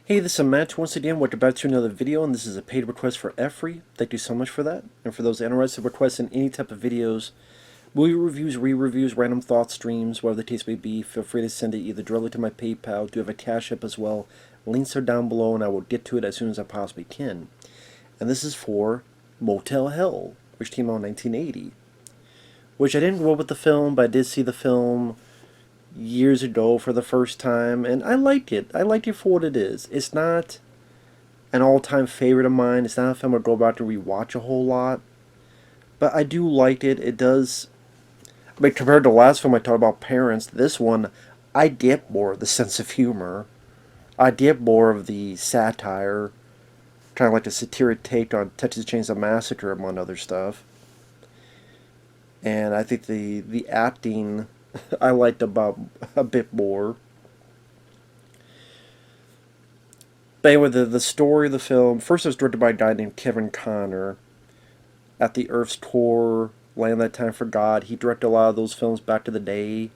Hey, this is Matt once again. Welcome back to another video, and this is a paid request for Efree. Thank you so much for that. And for those interested in requesting any type of videos, movie reviews, re-reviews, random thoughts, streams, whatever the case may be, feel free to send it either directly to my PayPal. Do have a CashApp as well. Links are down below, and I will get to it as soon as I possibly can. And this is for Motel Hell, which came out in 1980. Which I didn't grow up with the film, but I did see the film years ago for the first time, and I liked it. I liked it for what it is. It's not an all-time favorite of mine. It's not a film I go back to rewatch a whole lot, but I do like it. It does. I mean, compared to the last film I talked about, Parents, this one, I get more of the sense of humor. I get more of the satire, kind of like the satiric take on Texas Chainsaw Massacre, among other stuff. And I think the acting I liked about a bit more. But anyway, the story of the film, first it was directed by a guy named Kevin Connor. At the Earth's Core, Land That Time Forgot, he directed a lot of those films back to the day.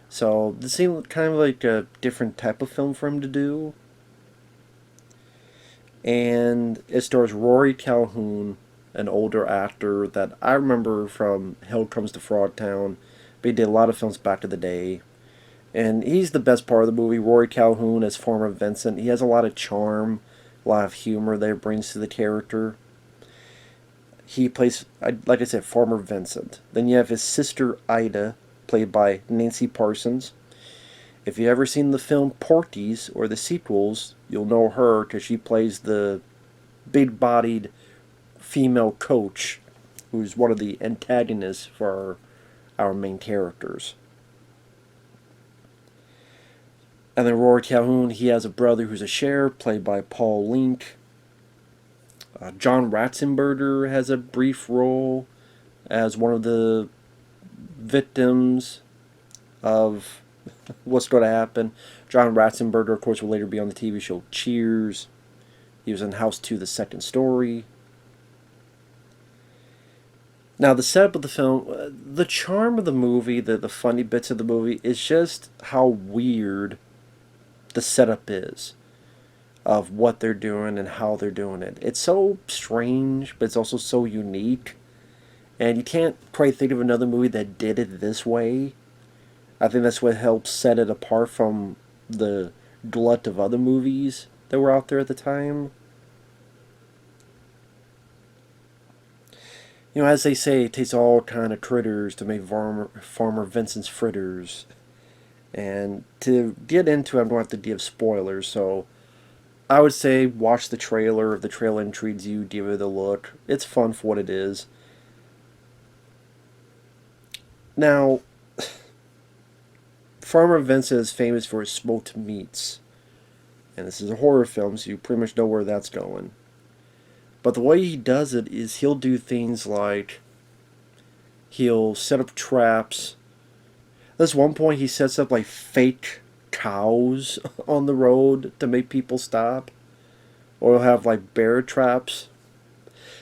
So this seemed kind of like a different type of film for him to do. And it stars Rory Calhoun, an older actor that I remember from Hell Comes to Frogtown. But he did a lot of films back to the day. And he's the best part of the movie. Rory Calhoun as Farmer Vincent. He has a lot of charm, a lot of humor that he brings to the character. He plays, like I said, Farmer Vincent. Then you have his sister Ida, played by Nancy Parsons. If you've ever seen the film Porky's or the sequels, you'll know her because she plays the big-bodied female coach who's one of the antagonists for our main characters. And then Rory Calhoun, he has a brother who's a sheriff, played by Paul Link. John Ratzenberger has a brief role as one of the victims of what's going to happen. John Ratzenberger, of course, will later be on the TV show Cheers. He was in House 2, The Second Story. Now, the setup of the film, the charm of the movie, the funny bits of the movie, is just how weird the setup is of what they're doing and how they're doing it. It's so strange, but it's also so unique. And you can't quite think of another movie that did it this way. I think that's what helps set it apart from the glut of other movies that were out there at the time. You know, as they say, it takes all kind of critters to make Farmer Vincent's fritters. And to get into it, I'm going to have to give spoilers, so I would say watch the trailer. If the trailer intrigues you, give it a look. It's fun for what it is. Now, Farmer Vincent is famous for his smoked meats. And this is a horror film, so you pretty much know where that's going. But the way he does it is he'll do things like he'll set up traps. There's one point he sets up like fake cows on the road to make people stop. Or he'll have like bear traps.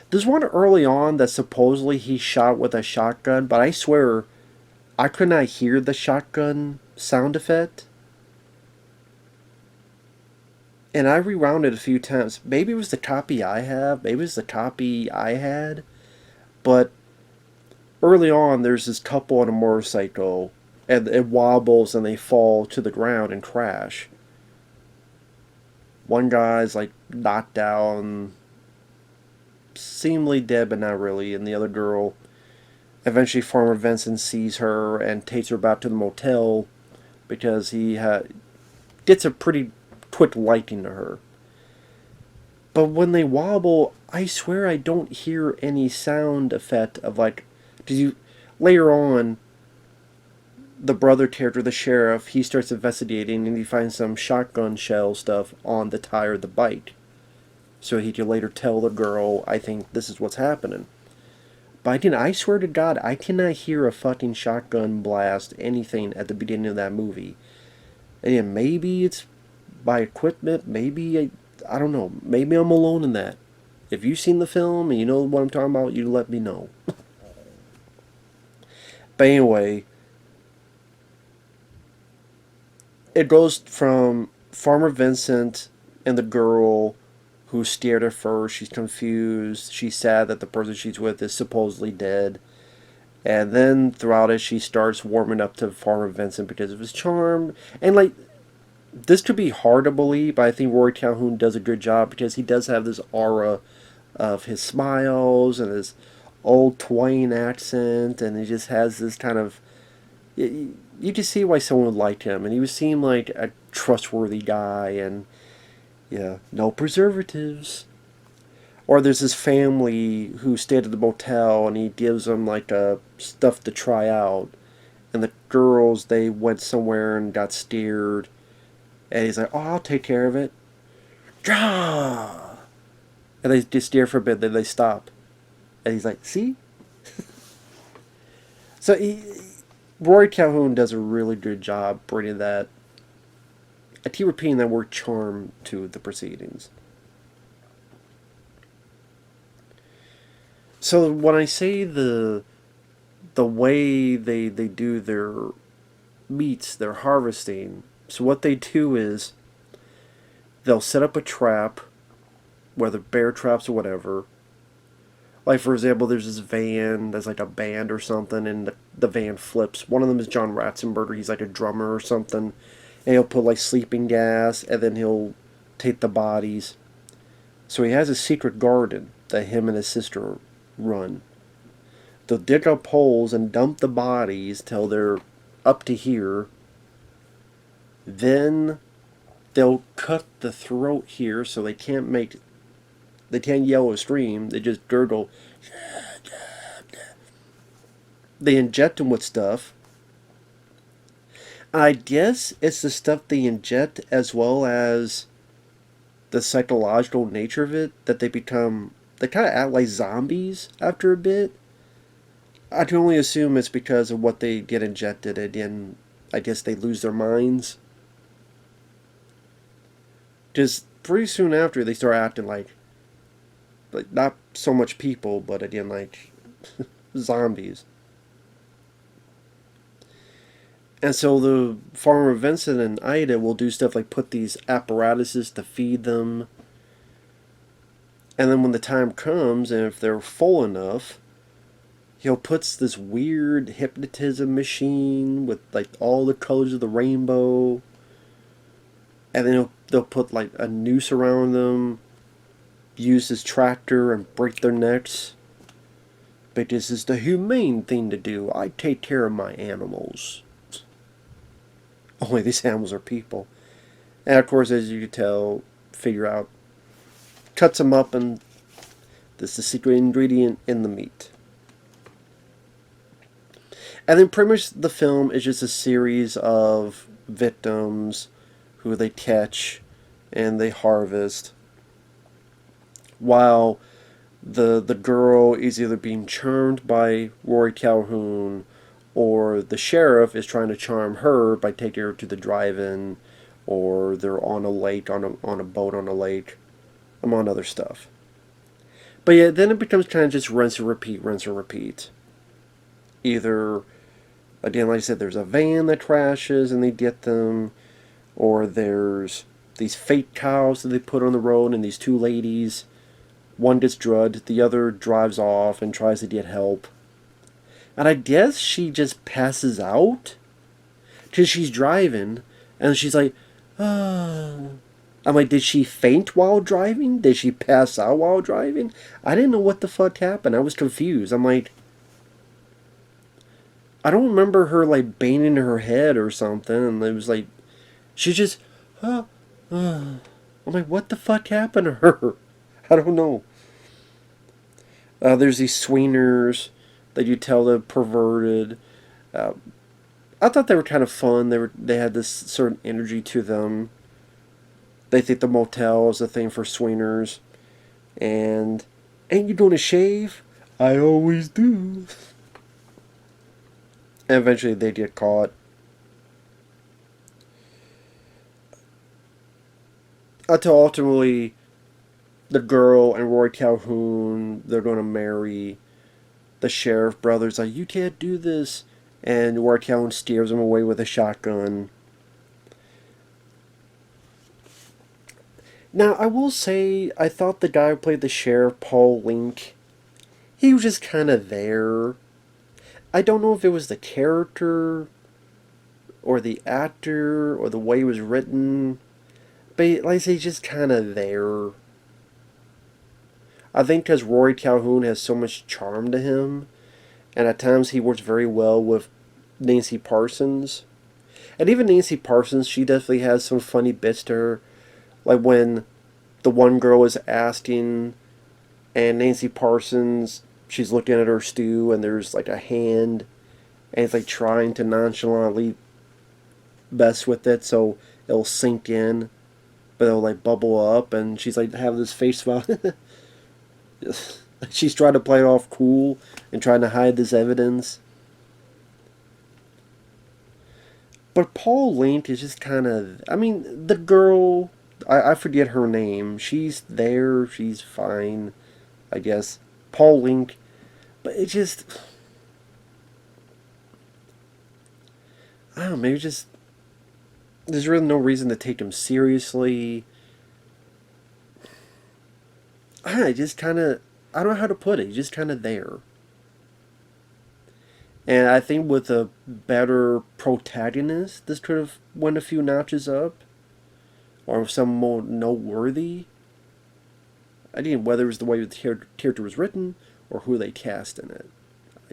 There's one early on that supposedly he shot with a shotgun, but I swear I could not hear the shotgun sound effect. And I rewound it a few times. Maybe it was the copy I have. Maybe it was the copy I had. But early on, there's this couple on a motorcycle. And it wobbles and they fall to the ground and crash. One guy's like knocked down. Seemingly dead, but not really. And the other girl, eventually Farmer Vincent sees her and takes her back to the motel. Because he gets a pretty quick liking to her. But when they wobble, I swear I don't hear any sound effect of like, later on, the brother character, the sheriff, he starts investigating and he finds some shotgun shell stuff on the tire of the bike. So he can later tell the girl, I think this is what's happening. But I swear to God, I cannot hear a fucking shotgun blast, anything at the beginning of that movie. And maybe it's by equipment, maybe, I don't know, maybe I'm alone in that. If you've seen the film and you know what I'm talking about, you let me know. But anyway, it goes from Farmer Vincent And the girl who's scared at first, she's confused, she's sad that the person she's with is supposedly dead. And then throughout it, she starts warming up to Farmer Vincent because of his charm. And like, this could be hard to believe, but I think Rory Calhoun does a good job because he does have this aura of his smiles and his old twang accent, and he just has this kind of. You can see why someone would like him, and he would seem like a trustworthy guy, and yeah, no preservatives. Or there's this family who stayed at the motel, and he gives them like stuff to try out, and the girls they went somewhere and got scared, and he's like, "Oh, I'll take care of it." Draw! And they just stare for a bit, then they stop. And he's like, "See?" So Rory Calhoun does a really good job bringing that. I keep repeating that word charm to the proceedings. So when I say the way they do their meats, their harvesting, so what they do is they'll set up a trap, whether bear traps or whatever. Like, for example, there's this van that's like a band or something, and the van flips. One of them is John Ratzenberger. He's like a drummer or something. And he'll put like sleeping gas, and then he'll take the bodies. So he has a secret garden that him and his sister run. They'll dig up holes and dump the bodies till they're up to here. Then they'll cut the throat here so they can't yell or scream. They just gurgle. They inject them with stuff. I guess it's the stuff they inject as well as the psychological nature of it that they kind of act like zombies after a bit. I can only assume it's because of what they get injected, and then I guess they lose their minds. Just pretty soon after, they start acting like not so much people, but again, like zombies. And so the farmer Vincent and Ida will do stuff like put these apparatuses to feed them. And then when the time comes, and if they're full enough, he'll put this weird hypnotism machine with like all the colors of the rainbow. And then they'll put like a noose around them, use his tractor and break their necks. But this is the humane thing to do. I take care of my animals. Only these animals are people. And of course, as you can tell, figure out, cuts them up, and this is the secret ingredient in the meat. And then pretty much the film is just a series of victims who they catch and they harvest, while the girl is either being charmed by Rory Calhoun, or the sheriff is trying to charm her by taking her to the drive-in, or they're on a lake, on a boat on a lake, among other stuff. But yeah, then it becomes kind of just rinse and repeat. Either, again, like I said, there's a van that crashes and they get them, or there's these fake cows that they put on the road, and these two ladies, one gets drugged, the other drives off and tries to get help. And I guess she just passes out, because she's driving, and she's like, oh. I'm like, did she faint while driving? Did she pass out while driving? I didn't know what the fuck happened. I was confused. I'm like, I don't remember her like banging her head or something, and it was like, she just, I'm like, what the fuck happened to her? I don't know. There's these swingers that you tell they're perverted. I thought they were kind of fun. They had this certain energy to them. They think the motel is a thing for swingers. And, ain't you gonna shave? I always do. And eventually they get caught. Until ultimately, the girl and Rory Calhoun, they're going to marry. The sheriff brother's like, you can't do this. And Rory Calhoun steers him away with a shotgun. Now, I will say, I thought the guy who played the sheriff, Paul Link, he was just kind of there. I don't know if it was the character, or the actor, or the way it was written, but like I say, he's just kind of there. I think because Rory Calhoun has so much charm to him, and at times he works very well with Nancy Parsons. And even Nancy Parsons, she definitely has some funny bits to her. Like when the one girl is asking, and Nancy Parsons, she's looking at her stew, and there's like a hand, and it's like trying to nonchalantly mess with it so it'll sink in, but it'll like bubble up, and she's like having this face smile. She's trying to play it off cool and trying to hide this evidence. But Paul Link is just kind of. I mean, the girl. I forget her name. She's there. She's fine, I guess. Paul Link. But it just. I don't know. Maybe just. There's really no reason to take him seriously. I don't know. Just kind of. I don't know how to put it. He's just kind of there. And I think with a better protagonist, this could have went a few notches up. Or some more noteworthy. I didn't whether it was the way the character was written or who they cast in it.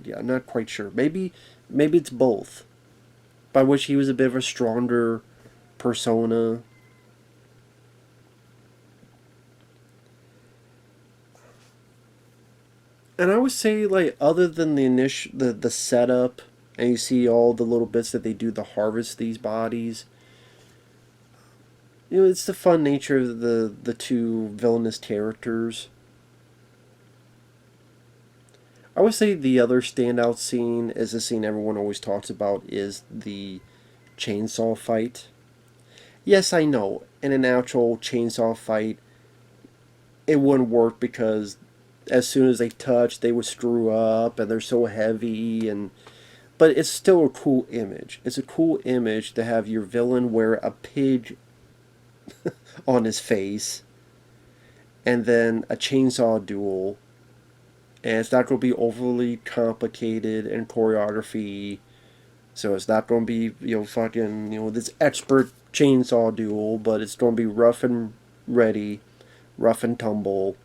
Yeah, I'm not quite sure. Maybe it's both. By which he was a bit of a stronger persona. And I would say, like, other than the setup, and you see all the little bits that they do to harvest these bodies, you know, it's the fun nature of the two villainous characters. I would say the other standout scene is the scene everyone always talks about is the chainsaw fight. Yes, I know, in an actual chainsaw fight, it wouldn't work because as soon as they touch, they would screw up, and they're so heavy, and but it's still a cool image. It's a cool image to have your villain wear a pig on his face, and then a chainsaw duel, and it's not going to be overly complicated in choreography. So it's not going to be, fucking, this expert chainsaw duel, but it's going to be rough and ready, rough and tumble.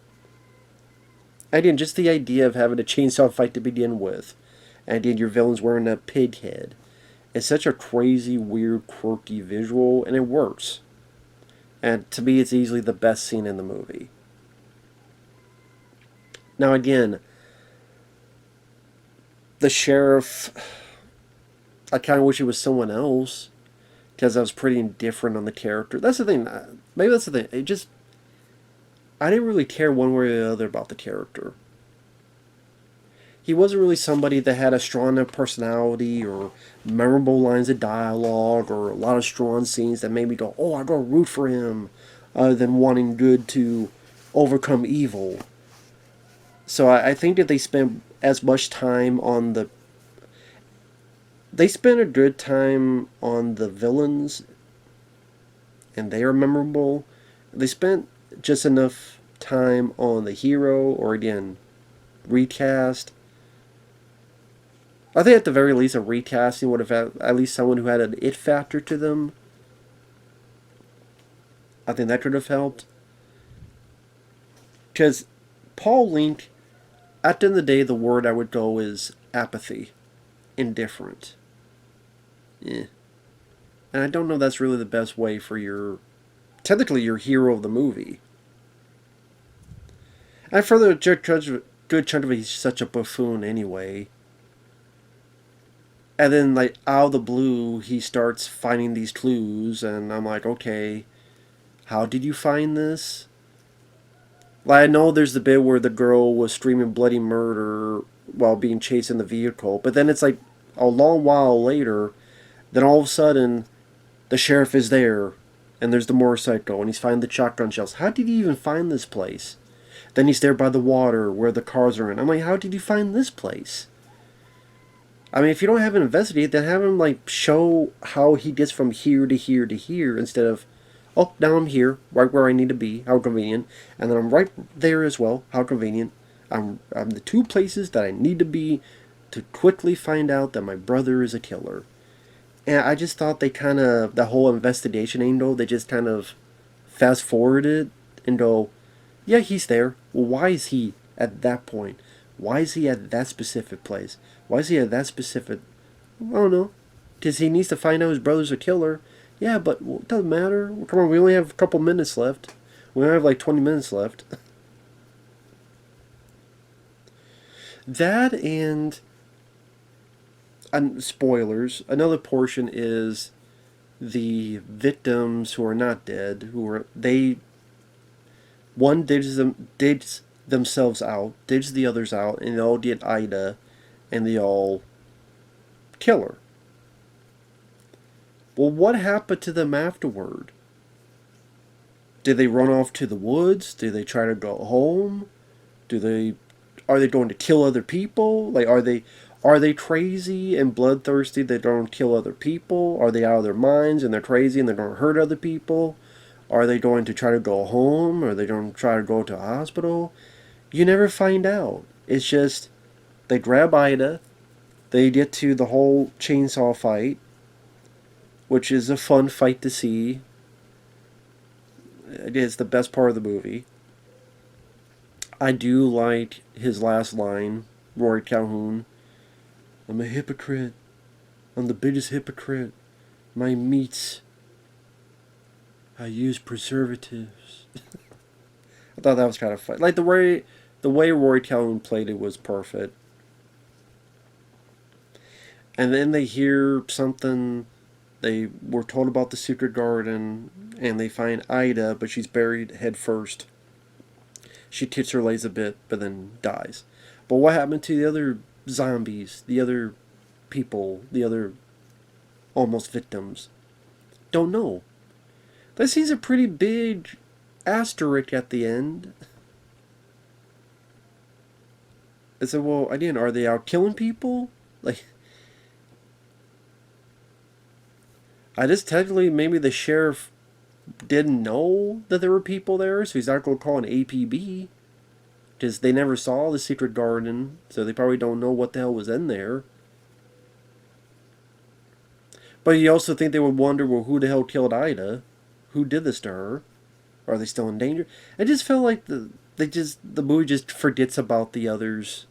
Again, just the idea of having a chainsaw fight to begin with, and then your villain's wearing a pig head. It's such a crazy, weird, quirky visual, and it works. And to me, it's easily the best scene in the movie. Now, again, the sheriff, I kind of wish it was someone else, because I was pretty indifferent on the character. That's the thing. Maybe that's the thing. I didn't really care one way or the other about the character. He wasn't really somebody that had a strong enough personality or memorable lines of dialogue or a lot of strong scenes that made me go, oh, I gotta root for him, other than wanting good to overcome evil. So I think that they spent as much time on the. They spent a good time on the villains, and they are memorable. They spent just enough time on the hero, or again, recast. I think at the very least a recasting would have had at least someone who had an it factor to them. I think that could have helped. Because Paul Link, at the end of the day, the word I would go is apathy. Indifferent. Yeah. And I don't know if that's really the best way for technically your hero of the movie. And for the good chunk of it, he's such a buffoon anyway. And then, like, out of the blue, he starts finding these clues, and I'm like, okay, how did you find this? Like, I know there's the bit where the girl was screaming bloody murder while being chased in the vehicle, but then it's like a long while later, then all of a sudden, the sheriff is there, and there's the motorcycle, and he's finding the shotgun shells. How did he even find this place? Then he's there by the water where the cars are in. I'm like, how did you find this place? I mean, if you don't have an investigator, then have him, like, show how he gets from here to here to here instead of, Oh, now I'm here, right where I need to be. How convenient. And then I'm right there as well. How convenient. I'm the two places that I need to be to quickly find out that my brother is a killer. And I just thought they kind of, the whole investigation angle, they just kind of fast forwarded and go, yeah, he's there. Well, why is he at that point? Why is he at that specific place? Why is he at that specific... I don't know. Because he needs to find out his brother's a killer. Yeah, but it doesn't matter. Come on, we only have a couple minutes left. We only have like 20 minutes left. That and spoilers. Another portion is the victims who are not dead, who are one digs themselves out, digs the others out, and they all get Ida, and they all kill her. Well, what happened to them afterward? Did they run off to the woods? Did they try to go home? Are they going to kill other people? Like, are they crazy and bloodthirsty? They don't kill other people? Are they out of their minds and they're crazy and they're going to hurt other people? Are they going to try to go home? Are they going to try to go to a hospital? You never find out. It's just they grab Ida, they get to the whole chainsaw fight, which is a fun fight to see. It is the best part of the movie. I do like his last line, Rory Calhoun. I'm a hypocrite. I'm the biggest hypocrite. My meats, I use preservatives. I thought that was kind of fun. Like the way Rory Calhoun played it was perfect. And then they hear something. They were told about the secret garden, and they find Ida, but she's buried head first. She tits her legs a bit, but then dies. But what happened to the other zombies, the other people, the other almost victims? Don't know. That seems a pretty big asterisk at the end. I said, well, again, are they out killing people? Like, I just technically, maybe the sheriff didn't know that there were people there, so he's not going to call an APB. Because they never saw the secret garden, so they probably don't know what the hell was in there. But you also think they would wonder, well, who the hell killed Ida? Who did this to her? Are they still in danger? It just felt like the movie just forgets about the others,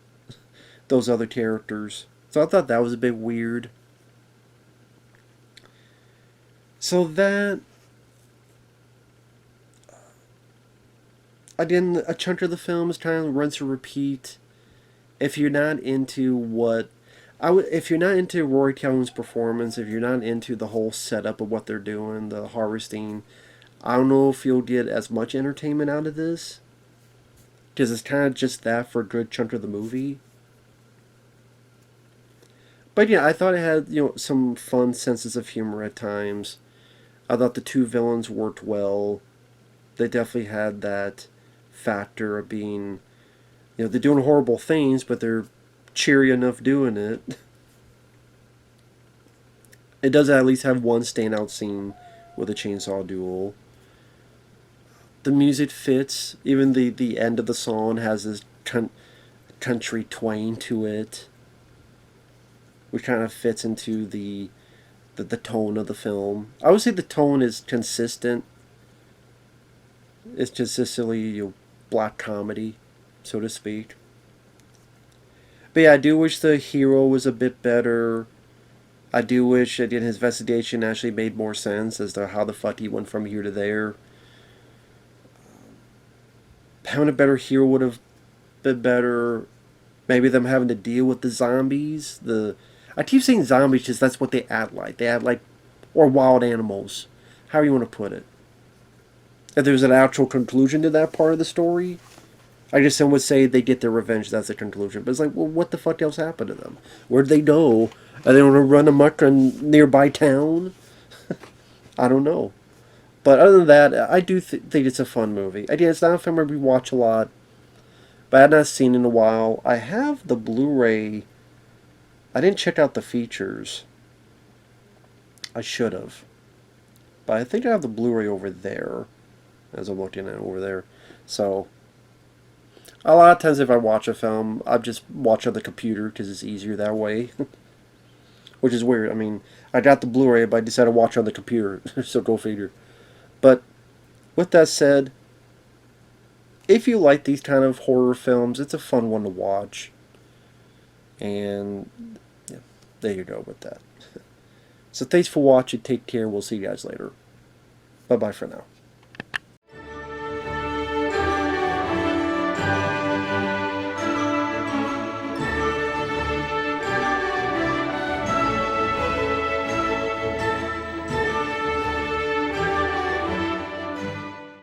those other characters. So I thought that was a bit weird. So that, again, a chunk of the film is kind of rinse and repeat. If you're not into if you're not into Rory Calhoun's performance, if you're not into the whole setup of what they're doing, the harvesting, I don't know if you'll get as much entertainment out of this. Because it's kind of just that for a good chunk of the movie. But yeah, I thought it had, some fun senses of humor at times. I thought the two villains worked well. They definitely had that factor of being, they're doing horrible things, but they're cheery enough doing it. It does at least have one standout scene with a chainsaw duel. The music fits. Even the end of the song has this country twang to it, which kind of fits into the tone of the film. I would say the tone is consistent. It's consistently black comedy, so to speak. But yeah, I do wish the hero was a bit better. I do wish that his investigation actually made more sense as to how the fuck he went from here to there. Having a better hero would have been better. Maybe them having to deal with the zombies. I keep saying zombies because that's what they act like. They act like, or wild animals. However you want to put it. If there's an actual conclusion to that part of the story, I guess some would say they get their revenge. That's the conclusion. But it's like, well, what the fuck else happened to them? Where'd they go? Are they going to run amok in nearby town? I don't know. But other than that, I do think it's a fun movie. Again, it's not a film we watch a lot, but I've not seen in a while. I have the Blu-ray. I didn't check out the features. I should have. But I think I have the Blu-ray over there, as I'm looking at it over there. So, a lot of times if I watch a film, I just watch on the computer because it's easier that way. Which is weird. I mean, I got the Blu-ray, but I decided to watch on the computer. So go figure. But, with that said, if you like these kind of horror films, it's a fun one to watch. And, yeah, there you go with that. So thanks for watching. Take care. We'll see you guys later. Bye-bye for now.